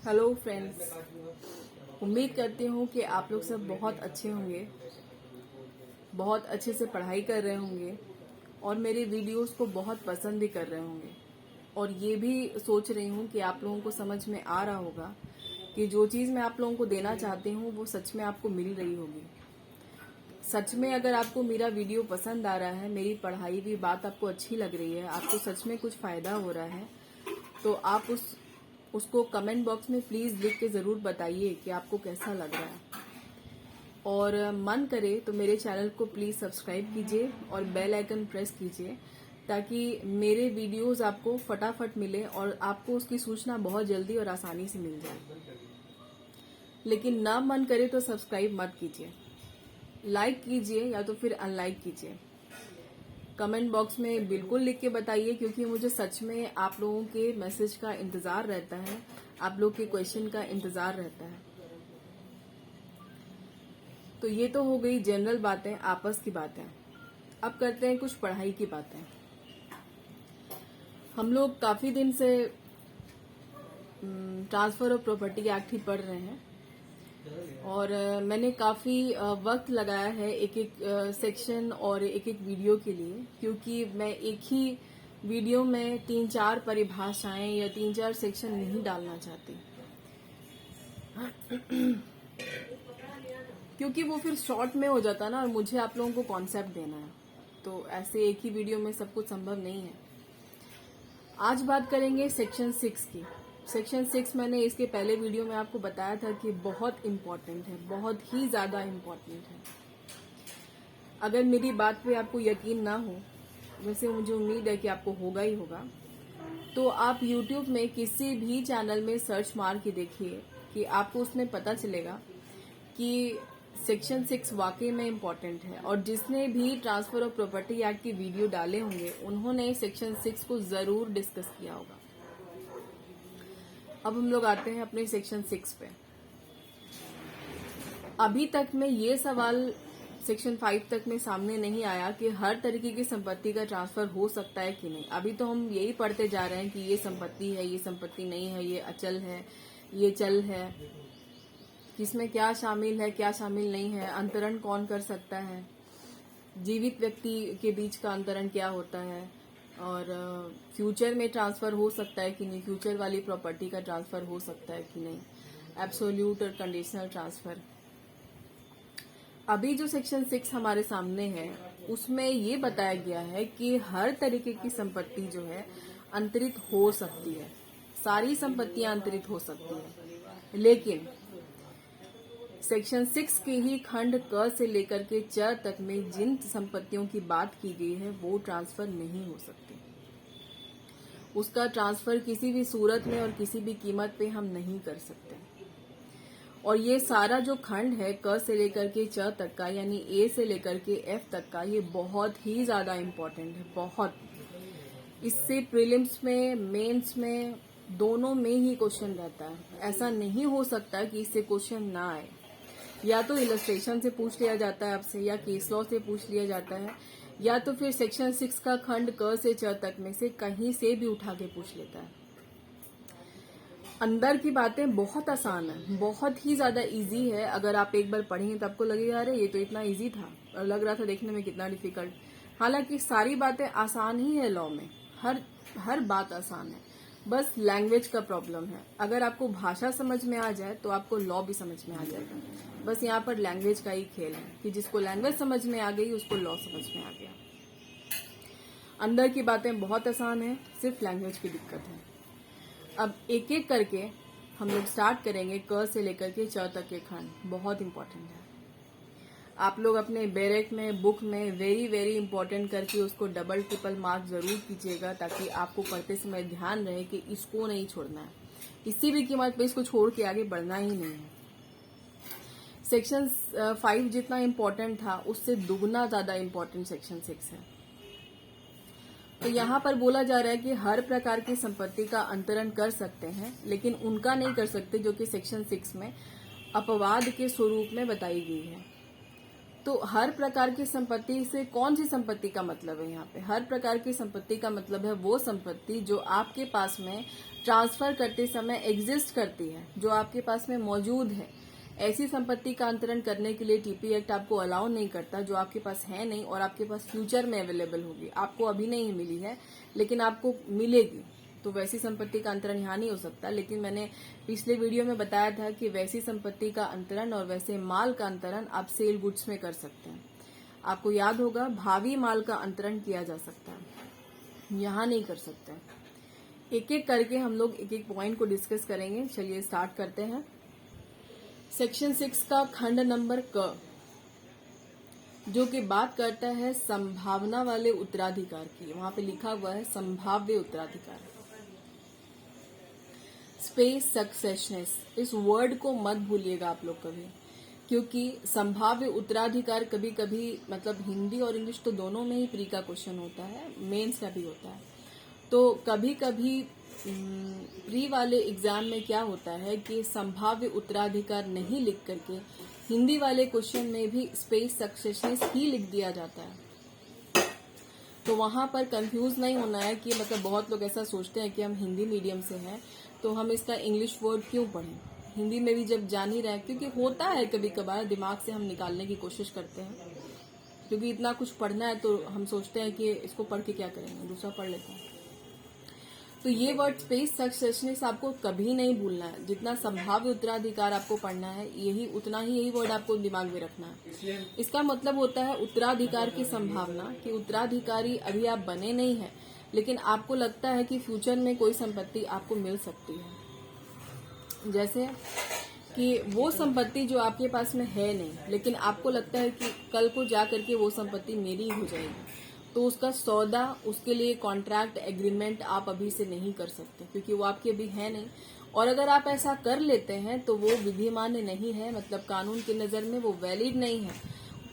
Hello friends, उम्मीद करती हूँ कि आप लोग सब बहुत अच्छे होंगे, बहुत अच्छे से पढ़ाई कर रहे होंगे और मेरे वीडियोस को बहुत पसंद भी कर रहे होंगे। और ये भी सोच रही हूँ कि आप लोगों को समझ में आ रहा होगा कि जो चीज़ मैं आप लोगों को देना चाहती हूँ वो सच में आपको मिल रही होगी। सच में अगर आपको मेरा वीडियो पसंद आ रहा है, मेरी पढ़ाई भी बात आपको अच्छी लग रही है, आपको सच में कुछ फ़ायदा हो रहा है, तो आप उसको कमेंट बॉक्स में प्लीज़ लिख के ज़रूर बताइए कि आपको कैसा लग रहा है। और मन करे तो मेरे चैनल को प्लीज़ सब्सक्राइब कीजिए और बेल आइकन प्रेस कीजिए ताकि मेरे वीडियोस आपको फटाफट मिले और आपको उसकी सूचना बहुत जल्दी और आसानी से मिल जाए। लेकिन ना मन करे तो सब्सक्राइब मत कीजिए, लाइक कीजिए या तो फिर अनलाइक कीजिए। कमेंट बॉक्स में बिल्कुल लिख के बताइए, क्योंकि मुझे सच में आप लोगों के मैसेज का इंतज़ार रहता है, आप लोग के क्वेश्चन का इंतज़ार रहता है। तो ये तो हो गई जनरल बातें, आपस की बातें। अब करते हैं कुछ पढ़ाई की बातें। हम लोग काफ़ी दिन से ट्रांसफ़र ऑफ प्रॉपर्टी एक्ट ही पढ़ रहे हैं और मैंने काफ़ी वक्त लगाया है एक एक सेक्शन और एक एक वीडियो के लिए, क्योंकि मैं एक ही वीडियो में 3-4 परिभाषाएं या 3-4 सेक्शन नहीं डालना चाहती, क्योंकि वो फिर शॉर्ट में हो जाता ना और मुझे आप लोगों को कॉन्सेप्ट देना है, तो ऐसे एक ही वीडियो में सब कुछ संभव नहीं है। आज बात करेंगे सेक्शन 6 की। सेक्शन 6 मैंने इसके पहले वीडियो में आपको बताया था कि बहुत इम्पोर्टेंट है, बहुत ही ज़्यादा इम्पोर्टेंट है। अगर मेरी बात पे आपको यकीन ना हो, वैसे मुझे उम्मीद है कि आपको होगा ही होगा, तो आप YouTube में किसी भी चैनल में सर्च मार के देखिए कि आपको उसमें पता चलेगा कि सेक्शन 6 वाकई में इम्पोर्टेंट है। और जिसने भी ट्रांसफर ऑफ प्रॉपर्टी एक्ट की वीडियो डाले होंगे उन्होंने सेक्शन 6 को जरूर डिस्कस किया होगा। अब हम लोग आते हैं अपने सेक्शन 6 पे। अभी तक में ये सवाल सेक्शन 5 तक में सामने नहीं आया कि हर तरीके की संपत्ति का ट्रांसफर हो सकता है कि नहीं। अभी तो हम यही पढ़ते जा रहे हैं कि ये संपत्ति है, ये संपत्ति नहीं है, ये अचल है, ये चल है, किसमें क्या शामिल है, क्या शामिल नहीं है, अंतरण कौन कर सकता है, जीवित व्यक्ति के बीच का अंतरण क्या होता है, और फ्यूचर में ट्रांसफर हो सकता है कि नहीं, फ्यूचर वाली प्रॉपर्टी का ट्रांसफर हो सकता है कि नहीं, एब्सोल्यूट और कंडीशनल ट्रांसफर। अभी जो सेक्शन 6 हमारे सामने है उसमें ये बताया गया है कि हर तरीके की संपत्ति जो है अंतरित हो सकती है, सारी संपत्तियां अंतरित हो सकती है, लेकिन सेक्शन 6 के ही खंड क से लेकर के च तक में जिन संपत्तियों की बात की गई है वो ट्रांसफर नहीं हो सकती। उसका ट्रांसफर किसी भी सूरत में और किसी भी कीमत पे हम नहीं कर सकते। और ये सारा जो खंड है क से लेकर के च तक का, यानी ए से लेकर के एफ तक का, ये बहुत ही ज्यादा इम्पोर्टेंट है, बहुत। इससे प्रीलिम्स में, मेंस में, दोनों में ही क्वेश्चन रहता है। ऐसा नहीं हो सकता कि इससे क्वेश्चन ना आए। या तो इलस्ट्रेशन से पूछ लिया जाता है आपसे, या केस लॉ से पूछ लिया जाता है, या तो फिर सेक्शन 6 का खंड क से च तक में से कहीं से भी उठा के पूछ लेता है। अंदर की बातें बहुत आसान है, बहुत ही ज्यादा इजी है। अगर आप एक बार पढ़ेंगे तो आपको लगेगा अरे ये तो इतना इजी था, और लग रहा था देखने में कितना डिफिकल्ट। हालांकि सारी बातें आसान ही है, लॉ में हर बात आसान है, बस लैंग्वेज का प्रॉब्लम है। अगर आपको भाषा समझ में आ जाए तो आपको लॉ भी समझ में आ जाएगा। बस यहाँ पर लैंग्वेज का ही खेल है कि जिसको लैंग्वेज समझ में आ गई उसको लॉ समझ में आ गया। अंदर की बातें बहुत आसान है, सिर्फ लैंग्वेज की दिक्कत है। अब एक एक करके हम लोग स्टार्ट करेंगे क से लेकर के च तक के खंड, बहुत इंपॉर्टेंट है। आप लोग अपने बैरेक में, बुक में वेरी वेरी इंपॉर्टेंट करके उसको डबल ट्रिपल मार्क जरूर कीजिएगा, ताकि आपको पढ़ते समय ध्यान रहे कि इसको नहीं छोड़ना है, किसी भी कीमत पे इसको छोड़ के आगे बढ़ना ही नहीं है। सेक्शन 5 जितना इम्पोर्टेंट था उससे दुगना ज्यादा इम्पोर्टेंट सेक्शन 6 है। तो यहाँ पर बोला जा रहा है कि हर प्रकार की संपत्ति का अंतरण कर सकते हैं, लेकिन उनका नहीं कर सकते जो कि सेक्शन 6 में अपवाद के स्वरूप में बताई गई है। तो हर प्रकार की संपत्ति से कौन सी संपत्ति का मतलब है? यहाँ पे हर प्रकार की संपत्ति का मतलब है वो संपत्ति जो आपके पास में ट्रांसफर करते समय एग्जिस्ट करती है, जो आपके पास में मौजूद है, ऐसी संपत्ति का अंतरण करने के लिए टीपी एक्ट आपको अलाउ नहीं करता, जो आपके पास है नहीं और आपके पास फ्यूचर में अवेलेबल होगी। आपको अभी नहीं मिली है लेकिन आपको मिलेगी, तो वैसी संपत्ति का अंतरण यहाँ नहीं हो सकता। लेकिन मैंने पिछले वीडियो में बताया था कि वैसी संपत्ति का अंतरण और वैसे माल का अंतरण आप सेल गुड्स में कर सकते हैं। आपको याद होगा, भावी माल का अंतरण किया जा सकता है, यहाँ नहीं कर सकते। एक एक करके हम लोग एक एक पॉइंट को डिस्कस करेंगे। चलिए स्टार्ट करते हैं। सेक्शन 6 का खंड नंबर क, जो कि बात करता है संभावना वाले उत्तराधिकार की। वहां पे लिखा हुआ है संभाव्य उत्तराधिकार, स्पेस सक्सेशनेस। इस वर्ड को मत भूलिएगा आप लोग कभी, क्योंकि संभाव्य उत्तराधिकार कभी कभी मतलब हिंदी और इंग्लिश तो दोनों में ही प्री का क्वेश्चन होता है, मेंस का भी होता है। तो कभी कभी प्री वाले एग्जाम में क्या होता है कि संभाव्य उत्तराधिकार नहीं लिख करके हिंदी वाले क्वेश्चन में भी स्पेस सक्सेशनेस ही लिख दिया जाता है। तो वहां पर कंफ्यूज नहीं होना है कि मतलब बहुत लोग ऐसा सोचते हैं कि हम हिंदी मीडियम से हैं तो हम इसका इंग्लिश वर्ड क्यों पढ़ें, हिंदी में भी जब जान ही रहे हैं। क्योंकि होता है कभी कभार दिमाग से हम निकालने की कोशिश करते हैं, क्योंकि इतना कुछ पढ़ना है तो हम सोचते हैं कि इसको पढ़ के क्या करेंगे, दूसरा पढ़ लेते हैं। तो ये वर्ड स्पेस सक्सेशनेस आपको कभी नहीं भूलना है। जितना संभाव्य उत्तराधिकार आपको पढ़ना है यही वर्ड आपको दिमाग में रखना है। इसका मतलब होता है उत्तराधिकार की संभावना, कि उत्तराधिकारी अभी आप बने नहीं हैं लेकिन आपको लगता है कि फ्यूचर में कोई संपत्ति आपको मिल सकती है। जैसे कि वो संपत्ति जो आपके पास में है नहीं लेकिन आपको लगता है कि कल को जा करके वो संपत्ति मेरी हो जाएगी, तो उसका सौदा, उसके लिए कॉन्ट्रैक्ट एग्रीमेंट आप अभी से नहीं कर सकते, क्योंकि वो आपके अभी है नहीं। और अगर आप ऐसा कर लेते हैं तो वो विधिमान्य नहीं है, मतलब कानून की नजर में वो वैलिड नहीं है,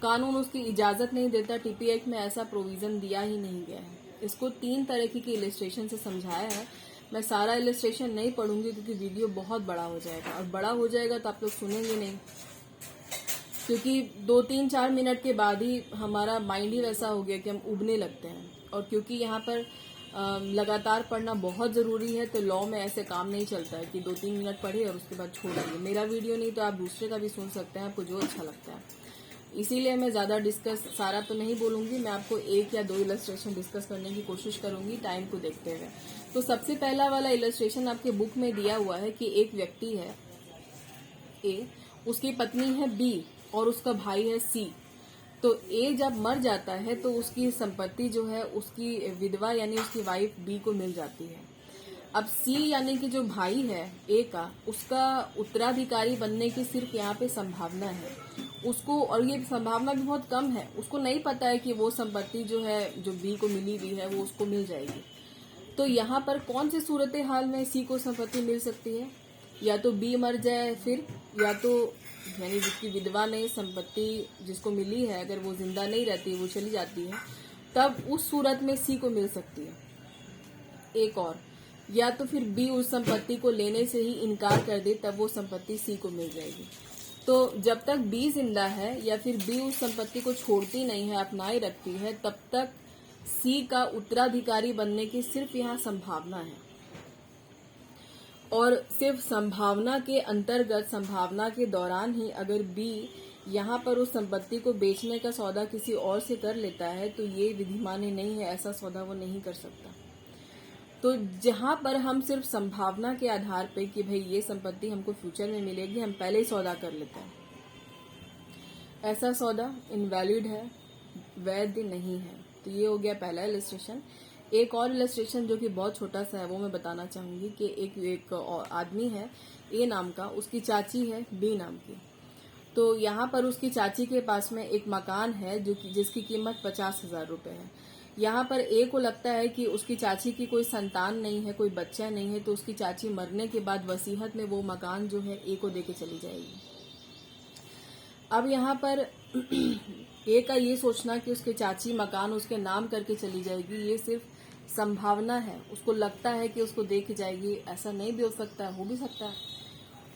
कानून उसकी इजाजत नहीं देता। टीपी एक्ट में ऐसा प्रोविजन दिया ही नहीं गया है। इसको 3 तरीके की इलस्ट्रेशन से समझाया है। मैं सारा इलस्ट्रेशन नहीं पढ़ूंगी क्योंकि वीडियो बहुत बड़ा हो जाएगा, और बड़ा हो जाएगा तो आप लोग सुनेंगे नहीं, क्योंकि 2-3-4 मिनट के बाद ही हमारा माइंड ही वैसा हो गया कि हम उबने लगते हैं। और क्योंकि यहाँ पर लगातार पढ़ना बहुत जरूरी है, तो लॉ में ऐसे काम नहीं चलता है कि 2-3 मिनट पढ़े और उसके बाद छोड़ दिए। मेरा वीडियो नहीं तो आप दूसरे का भी सुन सकते हैं, आपको जो अच्छा लगता है। इसीलिए मैं ज्यादा डिस्कस सारा तो नहीं बोलूंगी, मैं आपको 1 या 2 इलस्ट्रेशन डिस्कस करने की कोशिश करूंगी टाइम को देखते हुए। तो सबसे पहला वाला इलस्ट्रेशन आपके बुक में दिया हुआ है कि एक व्यक्ति है ए, उसकी पत्नी है बी और उसका भाई है सी। तो ए जब मर जाता है तो उसकी संपत्ति जो है उसकी विधवा यानी उसकी वाइफ बी को मिल जाती है। अब सी यानी कि जो भाई है ए का, उसका उत्तराधिकारी बनने की सिर्फ यहाँ पे संभावना है उसको, और ये संभावना भी बहुत कम है। उसको नहीं पता है कि वो संपत्ति जो है जो बी को मिली हुई है वो उसको मिल जाएगी। तो यहाँ पर कौन सी सूरत हाल में सी को संपत्ति मिल सकती है? या तो बी मर जाए फिर, या तो यानी जिसकी विधवा ने संपत्ति जिसको मिली है अगर वो जिंदा नहीं रहती, वो चली जाती है, तब उस सूरत में सी को मिल सकती है। एक और, या तो फिर बी उस संपत्ति को लेने से ही इनकार कर दे, तब वो संपत्ति सी को मिल जाएगी। तो जब तक बी जिंदा है या फिर बी उस संपत्ति को छोड़ती नहीं है, अपनाए रखती है, तब तक सी का उत्तराधिकारी बनने की सिर्फ यहाँ संभावना है। और सिर्फ संभावना के अंतर्गत, संभावना के दौरान ही अगर बी यहाँ पर उस संपत्ति को बेचने का सौदा किसी और से कर लेता है तो ये विधिमान्य नहीं है, ऐसा सौदा वो नहीं कर सकता। तो जहां पर हम सिर्फ संभावना के आधार पे कि भाई ये संपत्ति हमको फ्यूचर में मिलेगी, हम पहले ही सौदा कर लेते हैं, ऐसा सौदा इनवैलिड है, वैध नहीं है। तो ये हो गया पहला इलस्ट्रेशन। एक और इलस्ट्रेशन जो कि बहुत छोटा सा है वो मैं बताना चाहूंगी कि एक आदमी है ए नाम का, उसकी चाची है बी नाम की। तो यहाँ पर उसकी चाची के पास में एक मकान है जो जिसकी कीमत 50,000 रुपए है। यहाँ पर ए को लगता है कि उसकी चाची की कोई संतान नहीं है, कोई बच्चा नहीं है, तो उसकी चाची मरने के बाद वसीयत में वो मकान जो है ए को देके चली जाएगी। अब यहाँ पर ए का ये सोचना कि उसके चाची मकान उसके नाम करके चली जाएगी, ये सिर्फ संभावना है। उसको लगता है कि उसको दे के जाएगी, ऐसा नहीं भी हो सकता है, हो भी सकता है।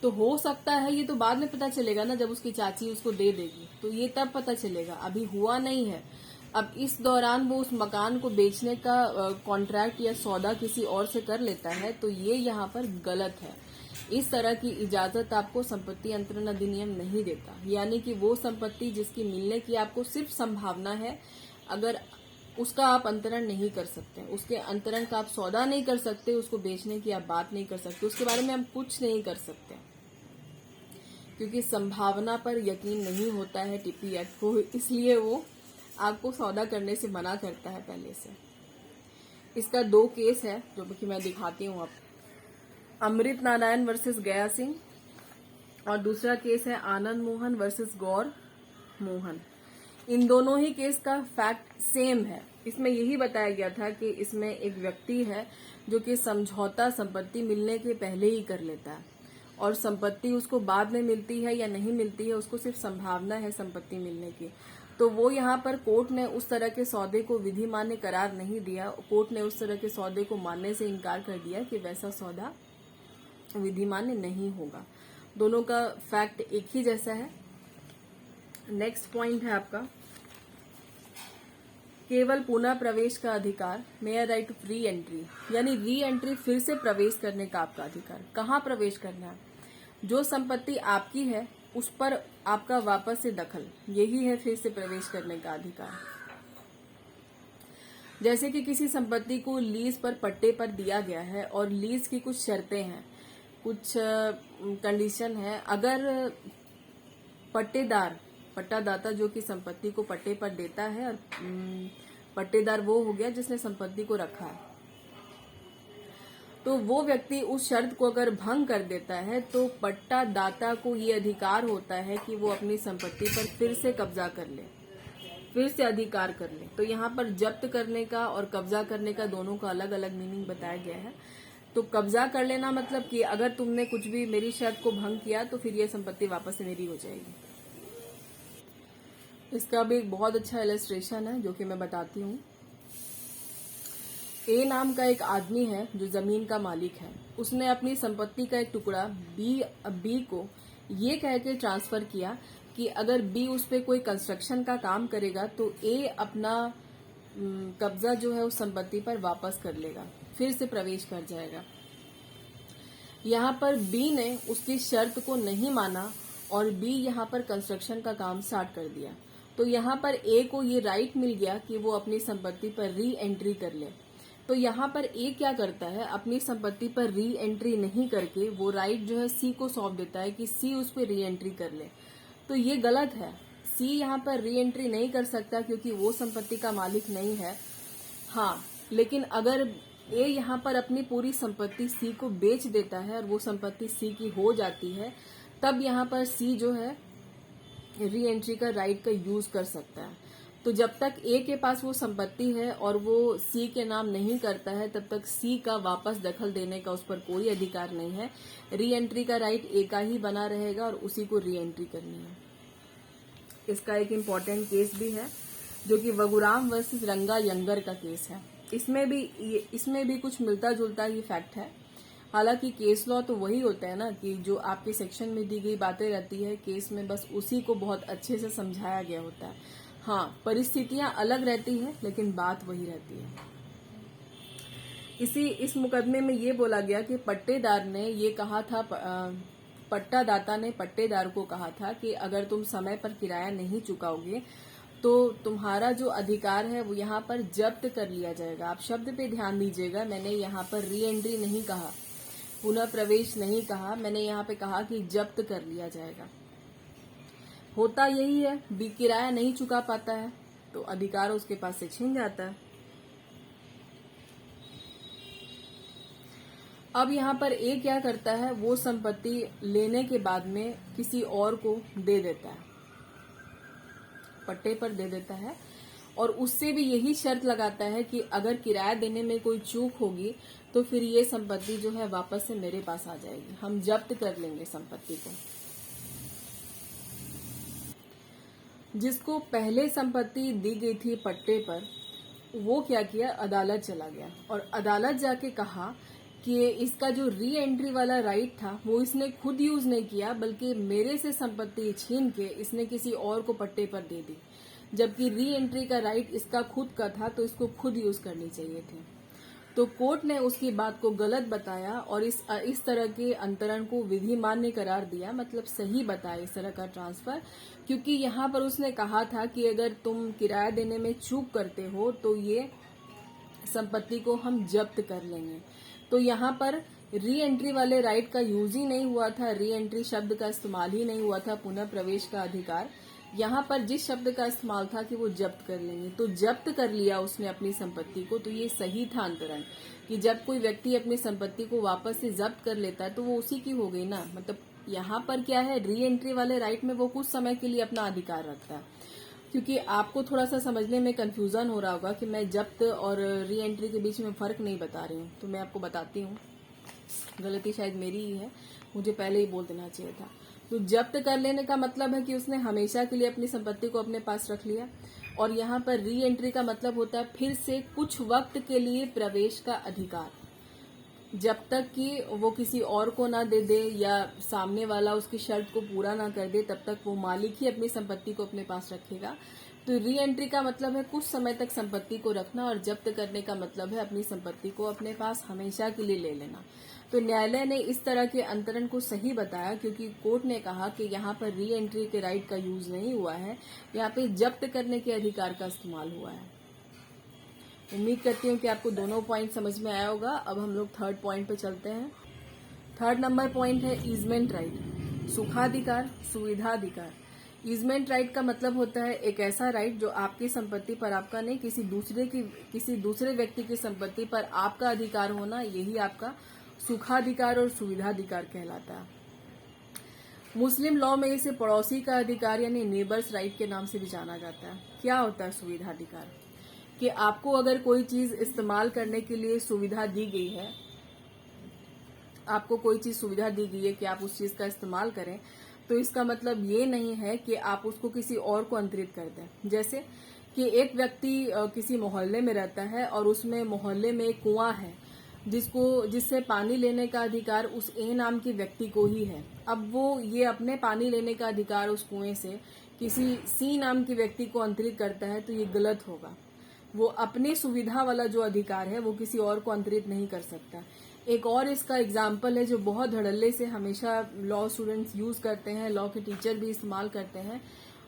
तो हो सकता है ये तो बाद में पता चलेगा ना, जब उसकी चाची उसको दे देगी तो ये तब पता चलेगा, अभी हुआ नहीं है। अब इस दौरान वो उस मकान को बेचने का कॉन्ट्रैक्ट या सौदा किसी और से कर लेता है, तो ये यहाँ पर गलत है। इस तरह की इजाजत आपको संपत्ति अंतरण अधिनियम नहीं देता। यानी कि वो संपत्ति जिसकी मिलने की आपको सिर्फ संभावना है, अगर उसका आप अंतरण नहीं कर सकते, उसके अंतरण का आप सौदा नहीं कर सकते, उसको बेचने की आप बात नहीं कर सकते, उसके बारे में हम कुछ नहीं कर सकते, क्योंकि संभावना पर यकीन नहीं होता है टीपी एक्ट को, इसलिए वो आपको सौदा करने से मना करता है पहले से। इसका 2 केस है जो कि मैं दिखाती हूँ आपको। अमृत नारायण वर्सेस गया सिंह, और दूसरा केस है आनंद मोहन वर्सेस गौर मोहन। इन दोनों ही केस का फैक्ट सेम है। इसमें यही बताया गया था कि इसमें एक व्यक्ति है जो कि समझौता संपत्ति मिलने के पहले ही कर लेता है, और संपत्ति उसको बाद में मिलती है या नहीं मिलती है, उसको सिर्फ संभावना है संपत्ति मिलने की। तो वो यहाँ पर कोर्ट ने उस तरह के सौदे को विधि मान्य करार नहीं दिया। कोर्ट ने उस तरह के सौदे को मानने से इनकार कर दिया कि वैसा सौदा विधि मान्य नहीं होगा। दोनों का फैक्ट एक ही जैसा है। नेक्स्ट पॉइंट है आपका, केवल पुनः प्रवेश का अधिकार, mere right to reentry, यानी री एंट्री, फिर से प्रवेश करने का आपका अधिकार। कहाँ प्रवेश करना है? जो संपत्ति आपकी है उस पर आपका वापस से दखल, यही है फिर से प्रवेश करने का अधिकार। जैसे कि किसी संपत्ति को लीज पर पट्टे पर दिया गया है और लीज की कुछ शर्तें हैं, कुछ कंडीशन है। अगर पट्टादाता जो कि संपत्ति को पट्टे पर देता है, और पट्टेदार वो हो गया जिसने संपत्ति को रखा है, तो वो व्यक्ति उस शर्त को अगर भंग कर देता है तो पट्टादाता को ये अधिकार होता है कि वो अपनी संपत्ति पर फिर से कब्जा कर ले, फिर से अधिकार कर ले। तो यहाँ पर जब्त करने का और कब्जा करने का दोनों का अलग अलग मीनिंग बताया गया है। तो कब्जा कर लेना मतलब कि अगर तुमने कुछ भी मेरी शर्त को भंग किया तो फिर ये संपत्ति वापस से मेरी हो जाएगी। इसका भी एक बहुत अच्छा इलस्ट्रेशन है जो कि मैं बताती हूँ। ए नाम का एक आदमी है जो जमीन का मालिक है। उसने अपनी संपत्ति का एक टुकड़ा बी को ये कह के ट्रांसफर किया कि अगर बी उस पर कोई कंस्ट्रक्शन का काम करेगा तो ए अपना कब्जा जो है उस संपत्ति पर वापस कर लेगा, फिर से प्रवेश कर जाएगा। यहाँ पर बी ने उसकी शर्त को नहीं माना और बी यहाँ पर कंस्ट्रक्शन का काम स्टार्ट कर दिया। तो यहाँ पर ए को ये राइट मिल गया कि वो अपनी संपत्ति पर री एंट्री कर ले। तो यहाँ पर ए क्या करता है, अपनी संपत्ति पर री एंट्री नहीं करके वो राइट जो है सी को सौंप देता है कि सी उस पर री एंट्री कर ले। तो ये गलत है। सी यहाँ पर री एंट्री नहीं कर सकता क्योंकि वो संपत्ति का मालिक नहीं है। हाँ, लेकिन अगर ए यहाँ पर अपनी पूरी संपत्ति सी को बेच देता है और वो संपत्ति सी की हो जाती है, तब यहाँ पर सी जो है री एंट्री का राइट का यूज कर सकता है। तो जब तक ए के पास वो संपत्ति है और वो सी के नाम नहीं करता है, तब तक सी का वापस दखल देने का उस पर कोई अधिकार नहीं है। री एंट्री का राइट ए का ही बना रहेगा और उसी को री एंट्री करनी है। इसका एक इम्पॉर्टेंट केस भी है जो कि वगुराम वर्सेस रंगा यंगर का केस है। इसमें भी कुछ मिलता जुलता ही फैक्ट है। हालांकि केस लॉ तो वही होता है ना कि जो आपके सेक्शन में दी गई बातें रहती है केस में, बस उसी को बहुत अच्छे से समझाया गया होता है। हाँ, परिस्थितियां अलग रहती है लेकिन बात वही रहती है। इस मुकदमे में ये बोला गया कि पट्टेदार ने ये कहा था, पट्टादाता ने पट्टेदार को कहा था कि अगर तुम समय पर किराया नहीं चुकाओगे तो तुम्हारा जो अधिकार है वो यहाँ पर जब्त कर लिया जाएगा। आप शब्द पे ध्यान दीजिएगा, मैंने यहाँ पर री एंट्री नहीं कहा, पुनः प्रवेश नहीं कहा, मैंने यहाँ पे कहा कि जब्त कर लिया जाएगा। होता यही है, बी किराया नहीं चुका पाता है तो अधिकार उसके पास से छीन जाता है। अब यहाँ पर ए क्या करता है, वो संपत्ति लेने के बाद में किसी और को दे देता है, पट्टे पर दे देता है, और उससे भी यही शर्त लगाता है कि अगर किराया देने में कोई चूक होगी तो फिर ये संपत्ति जो है वापस से मेरे पास आ जाएगी, हम जब्त कर लेंगे संपत्ति को। जिसको पहले संपत्ति दी गई थी पट्टे पर, वो क्या किया, अदालत चला गया और अदालत जाके कहा कि इसका जो री एंट्री वाला राइट था वो इसने खुद यूज नहीं किया, बल्कि मेरे से संपत्ति छीन के इसने किसी और को पट्टे पर दे दी। जबकि री एंट्री का राइट इसका खुद का था, तो इसको खुद यूज करनी चाहिए थी। तो कोर्ट ने उसकी बात को गलत बताया और इस तरह के अंतरण को विधि मान्य करार दिया, मतलब सही बताया इस तरह का ट्रांसफर, क्योंकि यहाँ पर उसने कहा था कि अगर तुम किराया देने में चूक करते हो तो ये संपत्ति को हम जब्त कर लेंगे। तो यहाँ पर री एंट्री वाले राइट का यूज ही नहीं हुआ था, री एंट्री शब्द का इस्तेमाल ही नहीं हुआ था, पुनः प्रवेश का अधिकार। यहाँ पर जिस शब्द का इस्तेमाल था कि वो जब्त कर लेंगे, तो जब्त कर लिया उसने अपनी संपत्ति को, तो ये सही था अंतरण कि जब कोई व्यक्ति अपनी संपत्ति को वापस से जब्त कर लेता है तो वो उसी की हो गई ना। मतलब यहाँ पर क्या है, री एंट्री वाले राइट में वो कुछ समय के लिए अपना अधिकार रखता है। क्योंकि आपको थोड़ा सा समझने में कंफ्यूजन हो रहा होगा कि मैं जब्त और री एंट्री के बीच में फर्क नहीं बता रही हूँ, तो मैं आपको बताती हूँ। गलती शायद मेरी ही है, मुझे पहले ही बोल देना चाहिए था। तो जब्त कर लेने का मतलब है कि उसने हमेशा के लिए अपनी संपत्ति को अपने पास रख लिया, और यहाँ पर री एंट्री का मतलब होता है फिर से कुछ वक्त के लिए प्रवेश का अधिकार, जब तक कि वो किसी और को ना दे दे या सामने वाला उसकी शर्त को पूरा ना कर दे, तब तक वो मालिक ही अपनी संपत्ति को अपने पास रखेगा। तो री एंट्री का मतलब है कुछ समय तक संपत्ति को रखना, और जब्त करने का मतलब है अपनी संपत्ति को अपने पास हमेशा के लिए ले लेना। तो न्यायालय ने इस तरह के अंतरण को सही बताया, क्योंकि कोर्ट ने कहा कि यहाँ पर री एंट्री के राइट का यूज नहीं हुआ है, यहाँ पे जब्त करने के अधिकार का इस्तेमाल हुआ है। उम्मीद करती हूँ कि आपको दोनों पॉइंट समझ में आया होगा। अब हम लोग थर्ड पॉइंट पे चलते हैं। थर्ड नंबर पॉइंट है ईजमेंट राइट, सुखाधिकार, सुविधाधिकार। ईजमेंट राइट का मतलब होता है एक ऐसा राइट जो आपकी संपत्ति पर आपका नहीं, किसी दूसरे व्यक्ति की संपत्ति पर आपका अधिकार होना, यही आपका सुखाधिकार और सुविधाधिकार कहलाता है। मुस्लिम लॉ में इसे पड़ोसी का अधिकार यानी नेबर्स राइट के नाम से भी जाना जाता है। क्या होता है सुविधाधिकार? कि आपको अगर कोई चीज इस्तेमाल करने के लिए सुविधा दी गई है, आपको कोई चीज सुविधा दी गई है कि आप उस चीज का इस्तेमाल करें, तो इसका मतलब ये नहीं है कि आप उसको किसी और को अंतरित कर दें। जैसे कि एक व्यक्ति किसी मोहल्ले में रहता है और उसमें मोहल्ले में एक कुआं है जिससे पानी लेने का अधिकार उस ए नाम के व्यक्ति को ही है। अब वो ये अपने पानी लेने का अधिकार उस कुएं से किसी सी नाम के व्यक्ति को अंतरित करता है, तो ये गलत होगा। वो अपनी सुविधा वाला जो अधिकार है वो किसी और को अंतरित नहीं कर सकता। एक और इसका एग्जाम्पल है जो बहुत धड़ल्ले से हमेशा लॉ स्टूडेंट्स यूज करते हैं, लॉ के टीचर भी इस्तेमाल करते हैं,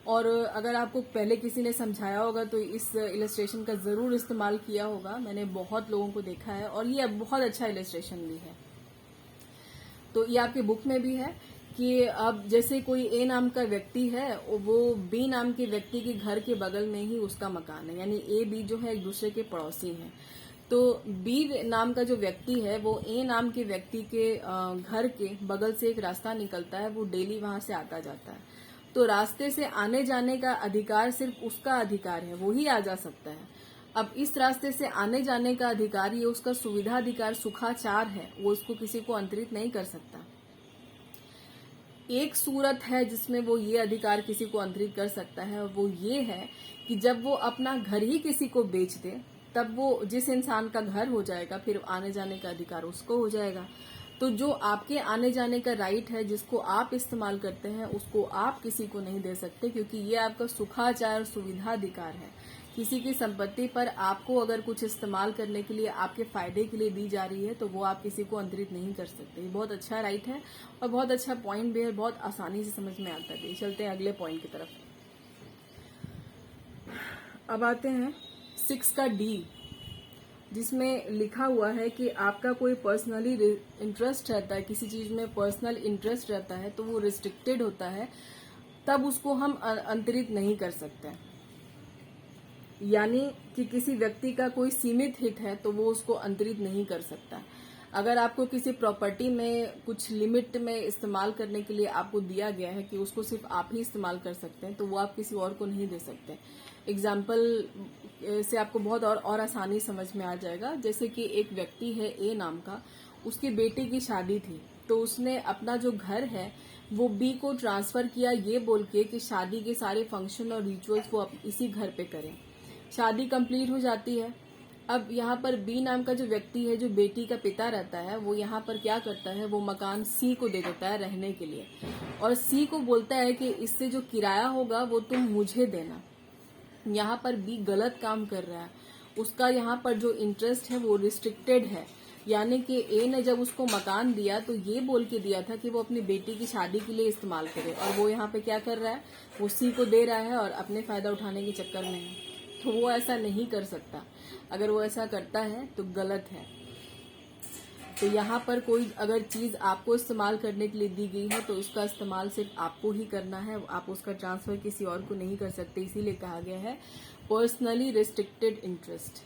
और अगर आपको पहले किसी ने समझाया होगा तो इस इलस्ट्रेशन का जरूर इस्तेमाल किया होगा। मैंने बहुत लोगों को देखा है और ये बहुत अच्छा इलस्ट्रेशन भी है। तो ये आपके बुक में भी है कि अब जैसे कोई ए नाम का व्यक्ति है, वो बी नाम के व्यक्ति के घर के बगल में ही उसका मकान है, यानी ए बी जो है एक दूसरे के पड़ोसी हैं। तो बी नाम का जो व्यक्ति है वो ए नाम के व्यक्ति के घर के बगल से एक रास्ता निकलता है, वो डेली वहां से आता जाता है। तो रास्ते से आने जाने का अधिकार सिर्फ उसका अधिकार है, वो ही आ जा सकता है। अब इस रास्ते से आने जाने का अधिकार ये उसका सुविधा अधिकार, सुखाचार है, वो उसको किसी को अंतरित नहीं कर सकता। एक सूरत है जिसमें वो ये अधिकार किसी को अंतरित कर सकता है, और वो ये है कि जब वो अपना घर ही किसी को बेच दे, तब वो जिस इंसान का घर हो जाएगा फिर आने जाने का अधिकार उसको हो जाएगा। तो जो आपके आने जाने का राइट है, जिसको आप इस्तेमाल करते हैं, उसको आप किसी को नहीं दे सकते, क्योंकि ये आपका सुखाचार सुविधा अधिकार है। किसी की संपत्ति पर आपको अगर कुछ इस्तेमाल करने के लिए, आपके फायदे के लिए दी जा रही है, तो वो आप किसी को अंतरित नहीं कर सकते। ये बहुत अच्छा राइट है और बहुत अच्छा पॉइंट भी है, बहुत आसानी से समझ में आता है। चलते हैं अगले पॉइंट की तरफ। अब आते हैं 6 का डी, जिसमें लिखा हुआ है कि आपका कोई पर्सनली इंटरेस्ट रहता है, किसी चीज में पर्सनल इंटरेस्ट रहता है, तो वो रिस्ट्रिक्टेड होता है, तब उसको हम अंतरित नहीं कर सकते। यानी कि किसी व्यक्ति का कोई सीमित हित है तो वो उसको अंतरित नहीं कर सकता। अगर आपको किसी प्रॉपर्टी में कुछ लिमिट में इस्तेमाल करने के लिए आपको दिया गया है कि उसको सिर्फ आप ही इस्तेमाल कर सकते हैं, तो वो आप किसी और को नहीं दे सकते। एग्जाम्पल से आपको बहुत और आसानी समझ में आ जाएगा। जैसे कि एक व्यक्ति है ए नाम का, उसकी बेटी की शादी थी, तो उसने अपना जो घर है वो बी को ट्रांसफर किया, ये बोल के कि शादी के सारे फंक्शन और रिचुअल्स वो इसी घर पे करें। शादी कंप्लीट हो जाती है। अब यहाँ पर बी नाम का जो व्यक्ति है, जो बेटी का पिता रहता है, वो यहाँ पर क्या करता है, वो मकान सी को दे देता है रहने के लिए, और सी को बोलता है कि इससे जो किराया होगा वो तुम मुझे देना। यहाँ पर बी गलत काम कर रहा है, उसका यहाँ पर जो इंटरेस्ट है वो रिस्ट्रिक्टेड है। यानी कि ए ने जब उसको मकान दिया तो ये बोल के दिया था कि वो अपनी बेटी की शादी के लिए इस्तेमाल करे, और वो यहाँ पे क्या कर रहा है, वो सी को दे रहा है और अपने फायदा उठाने के चक्कर में है। तो वो ऐसा नहीं कर सकता, अगर वो ऐसा करता है तो गलत है। तो यहाँ पर कोई अगर चीज आपको इस्तेमाल करने के लिए दी गई है तो उसका इस्तेमाल सिर्फ आपको ही करना है, आप उसका ट्रांसफर किसी और को नहीं कर सकते। इसीलिए कहा गया है पर्सनली रिस्ट्रिक्टेड इंटरेस्ट।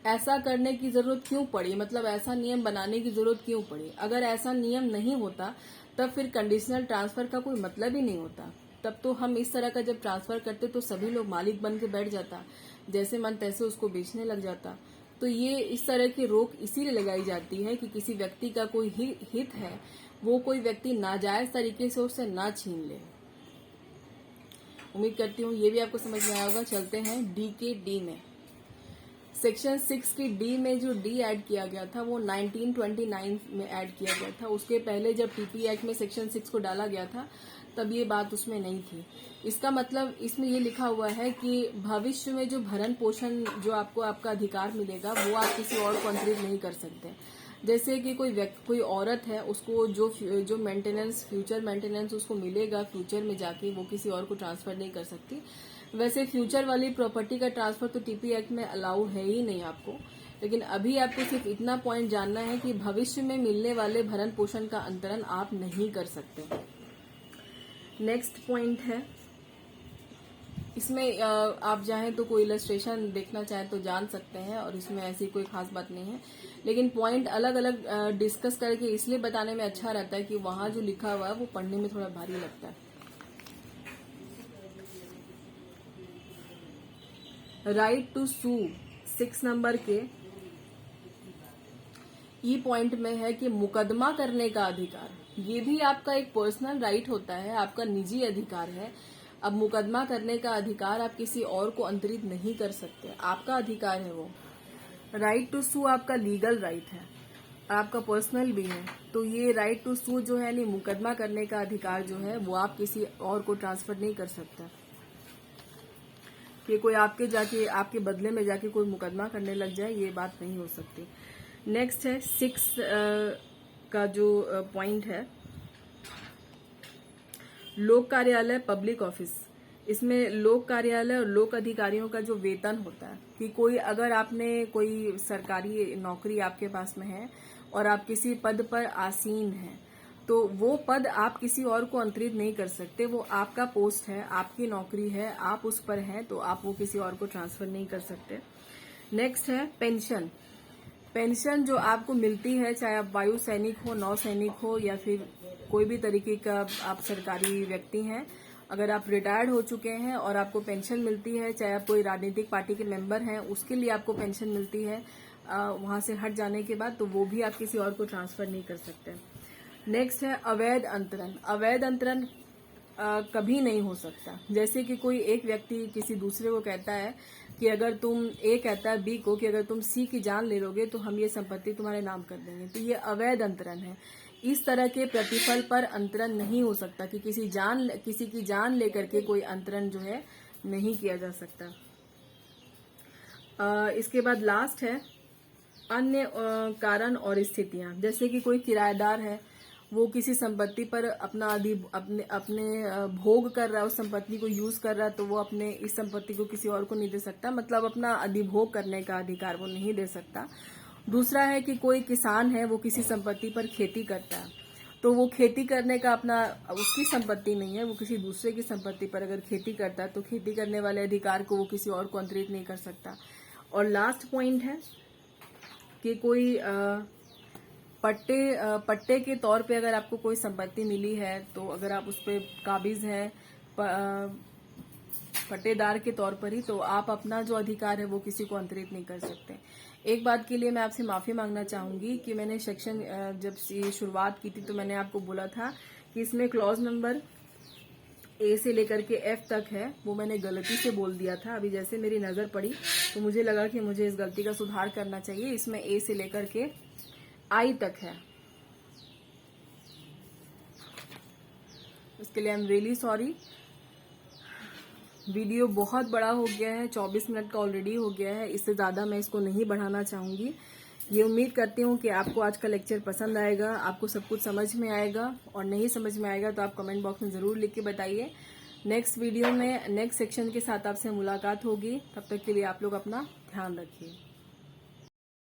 ऐसा करने की जरूरत क्यों पड़ी, मतलब ऐसा नियम बनाने की जरूरत क्यों पड़ी? अगर ऐसा नियम नहीं होता तब फिर कंडीशनल ट्रांसफर का कोई मतलब ही नहीं होता। तब तो हम इस तरह का जब ट्रांसफर करते तो सभी लोग मालिक बन के बैठ जाता, जैसे मन तैसे उसको बेचने लग जाता। तो ये इस तरह की रोक इसीलिए लगाई जाती है कि किसी व्यक्ति का कोई हित है, वो कोई व्यक्ति नाजायज तरीके से उससे ना छीन ले। उम्मीद करती हूँ ये भी आपको समझ में आया होगा। चलते हैं डी के डी में। सेक्शन 6 की डी में जो डी ऐड किया गया था वो 1929 में ऐड किया गया था। उसके पहले जब टीपी एक्ट में सेक्शन 6 को डाला गया था तब ये बात उसमें नहीं थी। इसका मतलब इसमें ये लिखा हुआ है कि भविष्य में जो भरण पोषण जो आपको आपका अधिकार मिलेगा वो आप किसी और को अंतरित नहीं कर सकते। जैसे कि कोई औरत है, उसको जो मेंटेनेंस, फ्यूचर मेंटेनेंस उसको मिलेगा फ्यूचर में जाके, वो किसी और को ट्रांसफर नहीं कर सकती। वैसे फ्यूचर वाली प्रॉपर्टी का ट्रांसफर तो टीपी एक्ट में अलाउ है ही नहीं आपको, लेकिन अभी आपको सिर्फ इतना पॉइंट जानना है कि भविष्य में मिलने वाले भरण पोषण का अंतरण आप नहीं कर सकते। नेक्स्ट पॉइंट है, इसमें आप चाहें तो कोई इलस्ट्रेशन देखना चाहें तो जान सकते हैं, और इसमें ऐसी कोई खास बात नहीं है, लेकिन पॉइंट अलग अलग डिस्कस करके इसलिए बताने में अच्छा रहता है कि वहां जो लिखा हुआ है वो पढ़ने में थोड़ा भारी लगता है। राइट टू सू 6 नंबर के ई पॉइंट में है कि मुकदमा करने का अधिकार, ये भी आपका एक पर्सनल राइट होता है, आपका निजी अधिकार है। अब मुकदमा करने का अधिकार आप किसी और को अंतरित नहीं कर सकते, आपका अधिकार है वो। राइट टू सू आपका लीगल राइट है, आपका पर्सनल भी है। तो ये राइट टू सू जो है, यानी मुकदमा करने का अधिकार जो है, वो आप किसी और को ट्रांसफर नहीं कर सकता। कि कोई आपके बदले में जाके कोई मुकदमा करने लग जाए, ये बात नहीं हो सकती। नेक्स्ट है 6 का जो पॉइंट है, लोक कार्यालय पब्लिक ऑफिस। इसमें लोक कार्यालय और लोक अधिकारियों का जो वेतन होता है, कि कोई अगर आपने कोई सरकारी नौकरी आपके पास में है और आप किसी पद पर आसीन हैं, तो वो पद आप किसी और को अंतरित नहीं कर सकते। वो आपका पोस्ट है, आपकी नौकरी है, आप उस पर हैं, तो आप वो किसी और को ट्रांसफर नहीं कर सकते। नेक्स्ट है पेंशन। पेंशन जो आपको मिलती है, चाहे आप वायु सैनिक हो, नौ सैनिक हो, या फिर कोई भी तरीके का आप सरकारी व्यक्ति हैं, अगर आप रिटायर्ड हो चुके हैं और आपको पेंशन मिलती है, चाहे आप कोई राजनीतिक पार्टी के मेंबर हैं, उसके लिए आपको पेंशन मिलती है वहां से हट जाने के बाद, तो वो भी आप किसी और को ट्रांसफर नहीं कर सकते। नेक्स्ट है अवैध अंतरण। अवैध अंतरण कभी नहीं हो सकता। जैसे कि कोई एक व्यक्ति किसी दूसरे को कहता है कि अगर तुम, ए कहता है बी को कि अगर तुम सी की जान ले लोगे तो हम ये संपत्ति तुम्हारे नाम कर देंगे, तो ये अवैध अंतरण है। इस तरह के प्रतिफल पर अंतरण नहीं हो सकता कि किसी की जान लेकर के कोई अंतरण जो है नहीं किया जा सकता। इसके बाद लास्ट है अन्य कारण और स्थितियां। जैसे कि कोई किराएदार है, वो किसी संपत्ति पर अपने भोग कर रहा है, उस संपत्ति को यूज कर रहा है, तो वो अपने इस संपत्ति को किसी और को नहीं दे सकता, मतलब अपना अधिभोग करने का अधिकार वो नहीं दे सकता। दूसरा है कि कोई किसान है, वो किसी संपत्ति पर खेती करता है, तो वो खेती करने का अपना, उसकी संपत्ति नहीं है, वो किसी दूसरे की संपत्ति पर अगर खेती करता है तो खेती करने वाले अधिकार को वो किसी और को अंतरित नहीं कर सकता। और लास्ट पॉइंट है कि कोई पट्टे के तौर पे अगर आपको कोई संपत्ति मिली है, तो अगर आप उस पर काबिज हैं पट्टेदार के तौर पर ही, तो आप अपना जो अधिकार है वो किसी को अंतरित नहीं कर सकते। एक बात के लिए मैं आपसे माफी मांगना चाहूंगी कि मैंने सेक्शन जब शुरुआत की थी तो मैंने आपको बोला था कि इसमें क्लॉज नंबर ए से लेकर के एफ तक है, वो मैंने गलती से बोल दिया था। अभी जैसे मेरी नजर पड़ी तो मुझे लगा कि मुझे इस गलती का सुधार करना चाहिए। इसमें ए से लेकर के आई तक है, इसके लिए I am really sorry. Video बहुत बड़ा हो गया है, 24 मिनट का ऑलरेडी हो गया है, इससे ज़्यादा मैं इसको नहीं बढ़ाना चाहूँगी। ये उम्मीद करती हूँ कि आपको आज का लेक्चर पसंद आएगा, आपको सब कुछ समझ में आएगा, और नहीं समझ में आएगा तो आप कमेंट बॉक्स में ज़रूर लिख के बताइए। नेक्स्ट वीडियो में नेक्स्ट सेक्शन के साथ आपसे मुलाकात होगी। तब तक के लिए आप लोग अपना ध्यान रखिए।